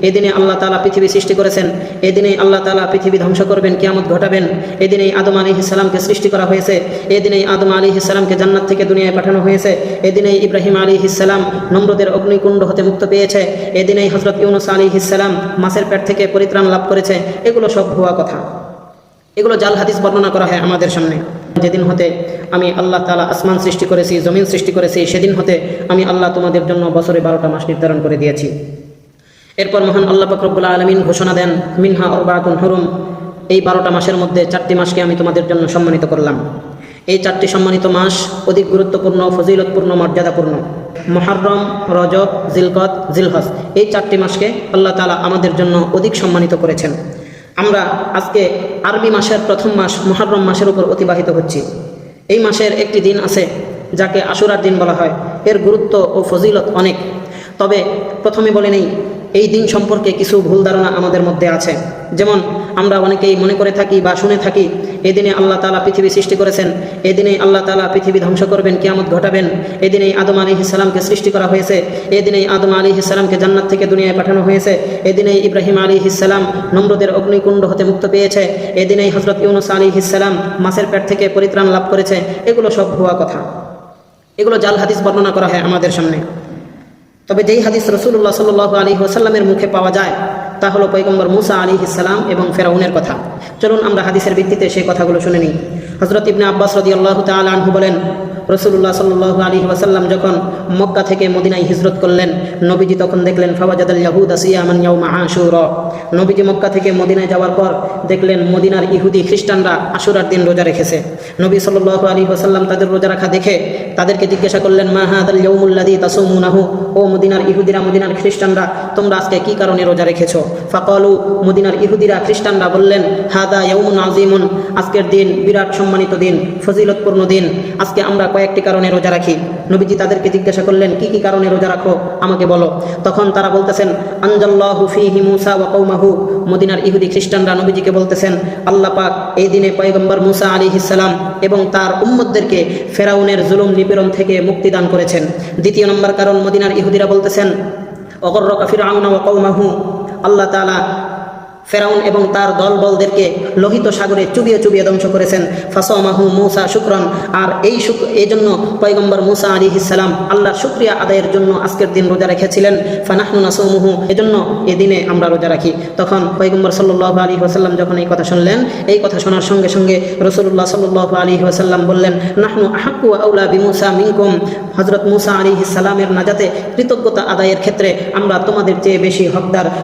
এদিনে আল্লাহ তাআলা পৃথিবী সৃষ্টি করেছেন, এদিনে আল্লাহ তাআলা পৃথিবী ধ্বংস করবেন, কিয়ামত ঘটাবেন। এদিনেই আদম আলাইহিস সালামকে সৃষ্টি করা হয়েছে, এদিনেই আদম আলাইহিস সালামকে জান্নাত থেকে দুনিয়ায় পাঠানো হয়েছে, এদিনেই ইব্রাহিম আলাইহিস সালাম নমরুদের অগ্নিকুণ্ড হতে মুক্ত পেয়েছে, এদিনেই হযরত ইউনূস আলাইহিস সালাম মাছের পেট থেকে পরিত্রাণ লাভ করেছে। এগুলো সব ভুয়া কথা, এগুলো জাল হাদিস বর্ণনা করা হয় আমাদের সামনে। যেদিন হতে আমি আল্লাহ তাআলা আসমান সৃষ্টি করেছি, জমিন সৃষ্টি করেছি, সেদিন হতে আমি আল্লাহ তোমাদের জন্য বছরে 12টা মাস নির্ধারণ করে দিয়েছি। এরপর মহান আল্লাহ পাক রব্বুল আলামিন ঘোষণা দেন, মিনহা আরবাআতুন হুরুম, এই 12টা মাসের মধ্যে 4টি মাসকে আমি তোমাদের জন্য সম্মানিত করলাম। এই 4টি সম্মানিত মাস অধিক গুরুত্বপূর্ণ, ফজিলতপূর্ণ, মর্যাদাপূর্ণ। মুহররম, রজব, জিলকদ, জিলহজ, এই 4টি মাসকে আল্লাহ তাআলা আমাদের জন্য অধিক সম্মানিত করেছেন। আমরা আজকে আরবি মাসের প্রথম মাস মুহররম মাসের উপর অতিবাহিত হচ্ছি। এই মাসের একটি দিন আছে যাকে আশুরার দিন বলা হয়। এর গুরুত্ব ও ফজিলত অনেক। তবে প্রথমে বলে নেই, এই দিন সম্পর্কে কিছু ভুল ধারণা আমাদের মধ্যে আছে। যেমন আমরা অনেকেই মনে করে থাকি বা শুনে থাকি, এদিনে আল্লাহ তাআলা পৃথিবী সৃষ্টি করেছেন, এদিনেই আল্লাহ তাআলা পৃথিবী ধ্বংস করবেন, কিয়ামত ঘটাবেন, এদিনেই আদম আলাইহিস সালামকে সৃষ্টি করা হয়েছে, এদিনেই আদম আলাইহিস সালামকে জান্নাত থেকে দুনিয়ায় পাঠানো হয়েছে, এদিনেই ইব্রাহিম আলাইহিস সালাম নমরুদের অগ্নিকুণ্ড হতে মুক্ত পেয়েছে, এদিনেই হযরত ইউনূস আলাইহিস সালাম মাছের পেট থেকে পরিত্রাণ লাভ করেছে। এগুলো সব ভুয়া কথা, এগুলো জাল হাদিস বর্ণনা করা হয় আমাদের সামনে। তবে যেই হাদিস রাসূলুল্লাহ সাল্লাল্লাহু আলাইহি ওয়াসাল্লামের মুখে পাওয়া যায় তা হলো পয়গম্বর মূসা আলাইহিস সালাম এবং ফেরাউনের কথা। চলুন আমরা হাদিসের ভিত্তিতে সেই কথাগুলো শুনে নিই। হযরত ইবনে আব্বাস রাদিয়াল্লাহু তাআলা আনহু বলেন, রাসূলুল্লাহ সাল্লাল্লাহু আলাইহি ওয়াসাল্লাম যখন মক্কা থেকে মদিনায় হিজরত করলেন, নবীজি তখন দেখলেন ফাওয়াজাদাল ইয়াহুদা সিয়ামান ইয়াউমা আশুরা। নবীজি মক্কা থেকে মদিনায় যাওয়ার পর দেখলেন মদিনার ইহুদি খ্রিস্টানরা আশুরার দিন রোজা রেখেছে। নবী সাল্লাল্লাহু আলাইহি ওয়াসাল্লাম তাদের রোজা রাখা দেখে তাদেরকে জিজ্ঞাসা করলেন, মা হাদাল ইয়াউমুল্লাযী তাসুমুনাহু, ও মদিনার ইহুদিরা, মদিনার খ্রিস্টানরা, তোমরা আজকে কি কারণে রোজা রেখেছো? ফাকালু, মদিনার ইহুদিরা খ্রিস্টানরা বললেন, হাদা ইয়াউমুন আযীমুন, আজকের দিন বিরাট সম্মানিত দিন, ফজিলতপূর্ণ দিন, আজকে আমরা কয়েকটি কারণে রোজা রাখি। নবীজি তাদেরকে জিজ্ঞাসা করলেন, কি কি কারণে রোজা রাখো আমাকে বলো। তখন তারা বলতেছেন, আনজাল্লাহু ফীহি মূসা ওয়া কওমাহু, মদিনার ইহুদি খ্রিস্টানরা নবীজিকে বলতেছেন, আল্লাহ পাক এই দিনে পয়গম্বর মূসা আলাইহিস সালাম এবং তার উম্মতদেরকে ফেরাউনের জুলুম নিপীড়ন থেকে মুক্তি দান করেছেন। দ্বিতীয় নম্বর কারণ, মদিনার ইহুদিরা বলতেছেন, অগররাকা ফিরআউন ওয়া কওমাহু, আল্লাহ তাআলা ফেরাউন এবং তার দলবলদেরকে লোহিত সাগরে চুবিয়ে চুবিয়ে ধ্বংস করেছেন। ফাসামাহু মূসা শুকরান, আর এই জন্য পয়গম্বর মূসা আলাইহিস সালাম আল্লাহর শুকরিয়া আদায়ের জন্য আজকের দিন রোজা রেখেছিলেন। ফানাহনু নাসুমুহু, এজন্য এদিনে আমরা রোজা রাখি। তখন পয়গম্বর সাল্লাল্লাহু আলাইহি ওয়াসাল্লাম যখন এই কথা শুনলেন, এই কথা শোনার সঙ্গে সঙ্গে রাসূলুল্লাহ সাল্লাল্লাহু আলাইহি ওয়াসাল্লাম বললেন, নাহনু আহাক্কু ওয়া আউলা বিমূসা মিনকুম, হযরত মূসা আলাইহিস সালামের নাজাতে কৃতজ্ঞতা আদায়ের ক্ষেত্রে আমরা তোমাদের চেয়ে বেশি হকদার।